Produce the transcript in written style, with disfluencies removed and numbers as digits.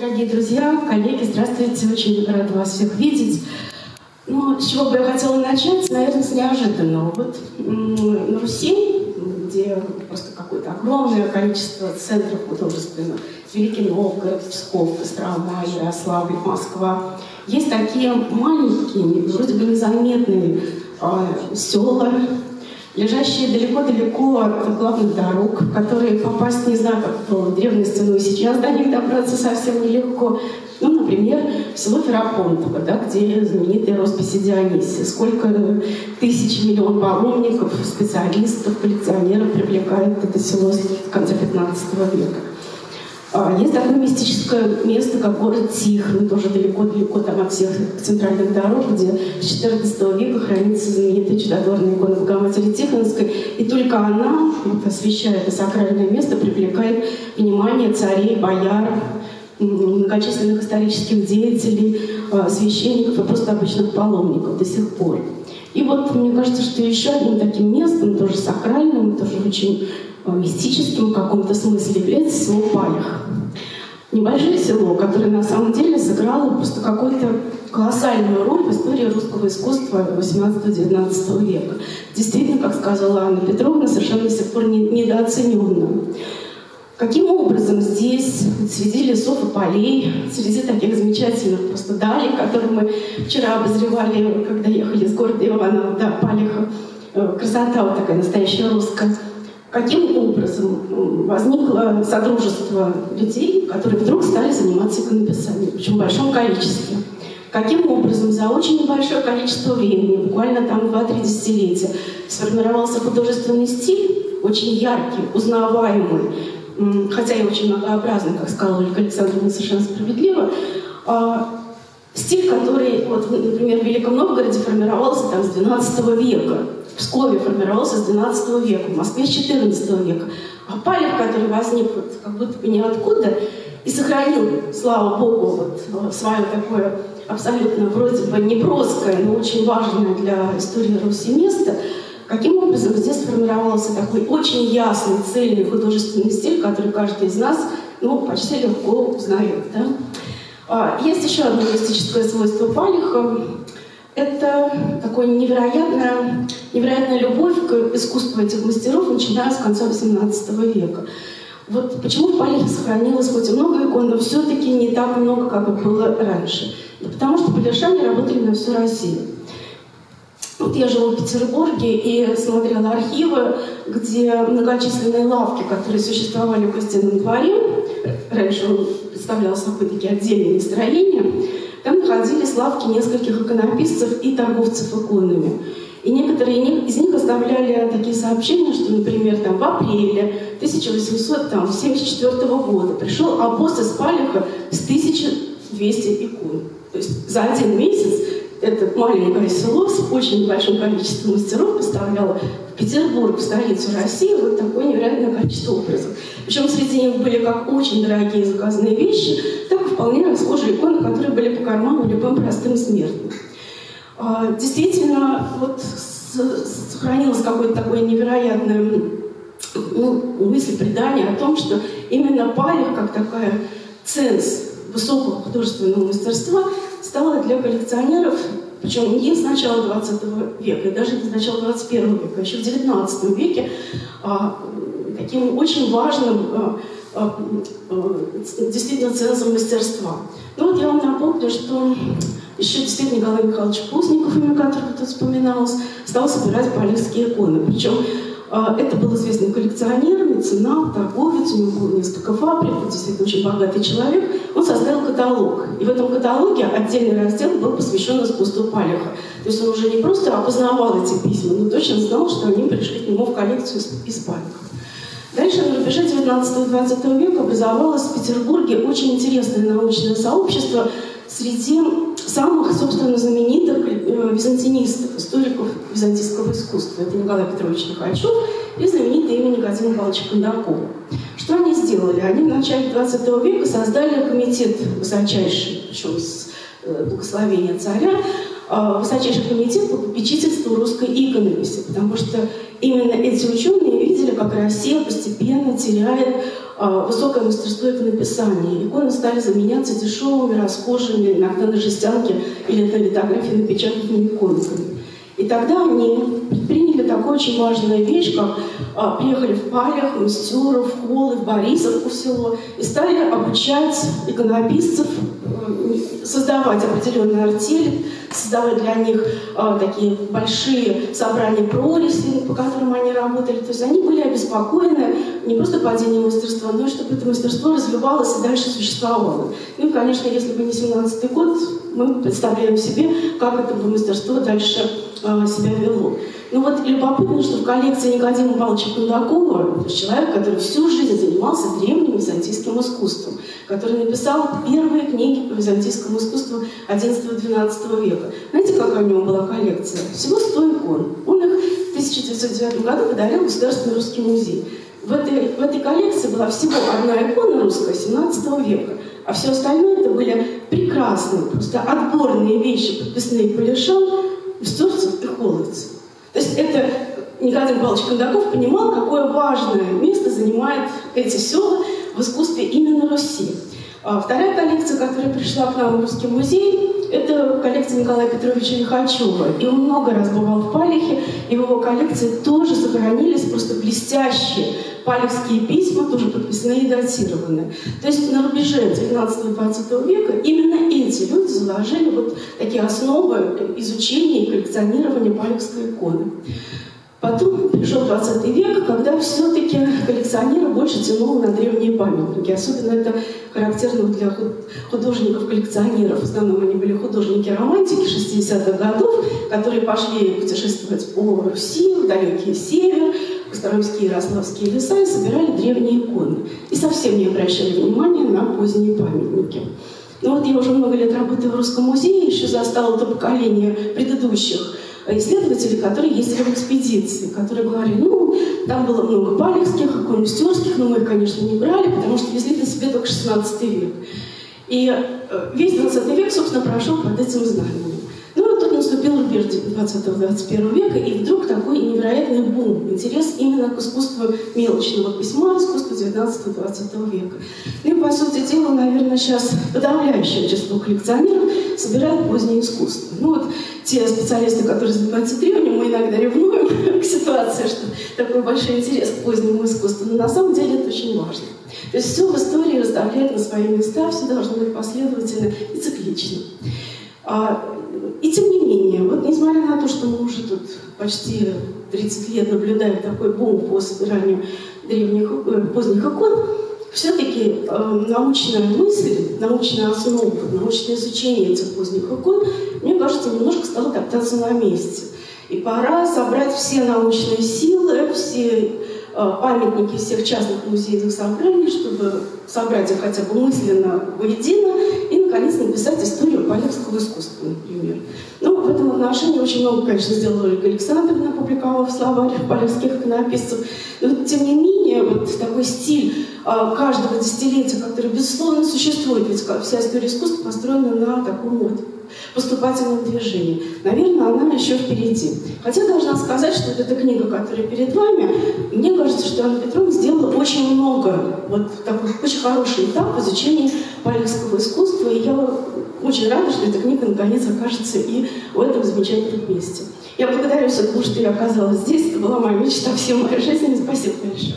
Дорогие друзья, коллеги, здравствуйте, очень рада вас всех видеть. Ну, с чего бы я хотела начать, наверное, с неожиданного. Вот на Руси, где просто какое-то огромное количество центров художественных, Великий Новгород, Псков, Кострома, Ярославль, Москва, есть такие маленькие, вроде бы незаметные села, лежащие далеко-далеко от главных дорог, в которые попасть, не знаю, как в древности, но и сейчас до них добраться совсем нелегко. Ну, например, село Ферапонтово, да, где знаменитые росписи Дионисия. Сколько тысяч, миллион паломников, специалистов, коллекционеров привлекает это село с конца XV века. Есть такое мистическое место, как город Тихвин, тоже далеко-далеко там от всех центральных дорог, где с XIV века хранится знаменитая чудотворная икона Богоматери Тихвинской. И только она, вот, освещая это сакральное место, привлекает внимание царей, бояр, многочисленных исторических деятелей, священников и просто обычных паломников до сих пор. И вот мне кажется, что еще одним таким местом, тоже сакральным, тоже очень мистическим в каком-то смысле, является село Палих. Небольшое село, которое на самом деле сыграло просто какую-то колоссальную роль в истории русского искусства XVIII-XIX века. Действительно, как сказала Анна Петровна, совершенно до сих пор недооцененно. Каким образом здесь среди лесов и полей, среди таких замечательных просто далей, которые мы вчера обозревали, когда ехали из города Иваново до Палиха, красота вот такая настоящая русская, каким образом возникло содружество людей, которые вдруг стали заниматься иконописанием, причем в большом количестве? Каким образом за очень небольшое количество времени, буквально там 2-3 десятилетия, сформировался художественный стиль, очень яркий, узнаваемый, хотя и очень многообразный, как сказала Ольга Александровна, совершенно справедливо, стиль, который, вот, например, в Великом Новгороде формировался там, с XII века, в Пскове формировался с XII века, в Москве с XIV века. А Палих, который возник вот, как будто бы ниоткуда и сохранил, слава Богу, вот, свое такое абсолютно вроде бы неброское, но очень важное для истории Руси место, каким образом здесь сформировался такой очень ясный, цельный художественный стиль, который каждый из нас почти легко узнает. Да? Есть еще одно мистическое свойство Палиха. Это такая невероятная любовь к искусству этих мастеров, начиная с конца XVIII века. Вот почему в Палихе сохранилось хоть и много икон, но все-таки не так много, как это было раньше. Да потому что палишане работали на всю Россию. Вот я живу в Петербурге и смотрела архивы, где многочисленные лавки, которые существовали в Гостином дворе, раньше он представлял собой такие отдельные строения, там находились лавки нескольких иконописцев и торговцев иконами. И некоторые из них оставляли такие сообщения, что, например, там, в апреле 1874 года пришел обоз из Палиха с 1200 икон. То есть за один месяц это маленькое село с очень большим количеством мастеров поставляло в Петербург, в столицу России, вот такое невероятное количество образов. Причем среди них были как очень дорогие заказанные вещи, так и вполне расхожие иконы, которые были по карману любым простым смертным. Действительно, вот сохранилось какое-то такое невероятное мысль, предание о том, что именно Палих, как такая ценз высокого художественного мастерства, стала для коллекционеров, причем не с начала XX века, и даже не с начала XXI века, а еще в XIX веке, таким очень важным действительно цензом мастерства. Ну вот я вам напомню, что еще действительно Николай Михайлович Пузников, имя которого тут вспоминалось, стал собирать палихские иконы. Причем это был известный коллекционер, меценат, торговец, у него было несколько фабрик, он действительно очень богатый человек. Он составил каталог. И в этом каталоге отдельный раздел был посвящен искусству Палиха. То есть он уже не просто опознавал эти письма, но точно знал, что они пришли к нему в коллекцию из Палиха. Дальше на рубеже 19-20 века образовалось в Петербурге очень интересное научное сообщество среди самых, собственно, знаменитых византинистов, историков византийского искусства. Это Николай Петрович Нихальчев и знаменитый имя Никодима Павловича Кондакова. Что они сделали? Они в начале 20 века создали комитет высочайший, причем с благословения царя, высочайший комитет по попечительству русской иконописи, потому что именно эти ученые видели, как Россия постепенно теряет высокое мастерство иконописания. Иконы стали заменяться дешевыми, расхожими, иногда на жестянке или на литографии напечатанными иконками. И тогда они предприняли такую очень важную вещь, как приехали в Палях, в Мстюров, в Холы, в Борисовку село, и стали обучать иконописцев, создавать определенные артели, создавать для них такие большие собрания пролесей, по которым они работали. То есть они были обеспокоены не просто падением мастерства, но и чтобы это мастерство развивалось и дальше существовало. Ну и, конечно, если бы не 17-й год, мы представляем себе, как это бы мастерство дальше себя вело. Ну вот любопытно, что в коллекции Никодима Павловича Кондакова, человек, который всю жизнь занимался древним византийским искусством, который написал первые книги по византийскому искусству XI-XII века. Знаете, какая у него была коллекция? Всего 100 икон. Он их в 1909 году подарил в Государственный русский музей. В этой коллекции была всего одна икона русская XVII века, а все остальное это были прекрасные, просто отборные вещи, подписные палешом, Устюжцев и Холодцев. То есть это Никодим Павлович Кондаков понимал, какое важное место занимают эти села в искусстве именно Руси. Вторая коллекция, которая пришла к нам в Русский музей, это коллекция Николая Петровича Лихачева. И он много раз бывал в Палихе, и в его коллекции тоже сохранились просто блестящие палехские письма, тоже подписанные и датированные. То есть на рубеже 19-20 века именно эти люди заложили вот такие основы изучения и коллекционирования палехской иконы. Потом пришел 20 век, когда все-таки коллекционеры больше тянули на древние памятники. Особенно это характерно для художников-коллекционеров. В основном они были художники-романтики 60-х годов, которые пошли путешествовать по Руси, в далекий север, Костромские и Ярославские леса и собирали древние иконы. И совсем не обращали внимания на поздние памятники. Но вот я уже много лет работаю в Русском музее, еще застала то поколение предыдущих исследователей, которые ездили в экспедиции, которые говорили, ну, там было много палехских, икон мстюрских, но мы их, конечно, не брали, потому что везли на себе только 16 век. И весь 20 век, собственно, прошел под этим знанием. Ну, и тут наступил рубеж 20-21 века, и вдруг такой невероятный бум, интерес именно к искусству мелочного письма, искусству 19-20 века. Ну и, по сути дела, наверное, сейчас подавляющее число коллекционеров собирают позднее искусство. Ну вот те специалисты, которые занимаются древним, мы иногда ревнуем к ситуации, что такой большой интерес к позднему искусству, но на самом деле это очень важно. То есть все в истории расставляет на свои места, все должно быть последовательно и циклично. И тем не менее, вот несмотря на то, что мы уже тут почти 30 лет наблюдаем такой бум по собиранию поздних икон, все-таки научная мысль, научная основа, научное изучение этих поздних икон, мне кажется, немножко стало топтаться на месте. И пора собрать все научные силы, все памятники всех частных музейных собраний, чтобы собрать их хотя бы мысленно воедино и, наконец, написать историю палехского искусства, например. Ну, в этом отношении очень много, конечно, сделала Ольга Александровна, опубликовав словарь палехских иконописцев. Но, тем не менее, вот такой стиль каждого десятилетия, который, безусловно, существует, ведь вся история искусства построена на таком вот поступательном движении. Наверное, она еще впереди. Хотя должна сказать, что вот эта книга, которая перед вами, мне кажется, что Анна Петровна сделала очень много, вот такой очень хороший этап в изучении палехского искусства, и я очень рада, что эта книга наконец окажется и в этом замечательном месте. Я благодарю всех, что я оказалась здесь. Это была моя мечта всей моей жизни. Спасибо большое.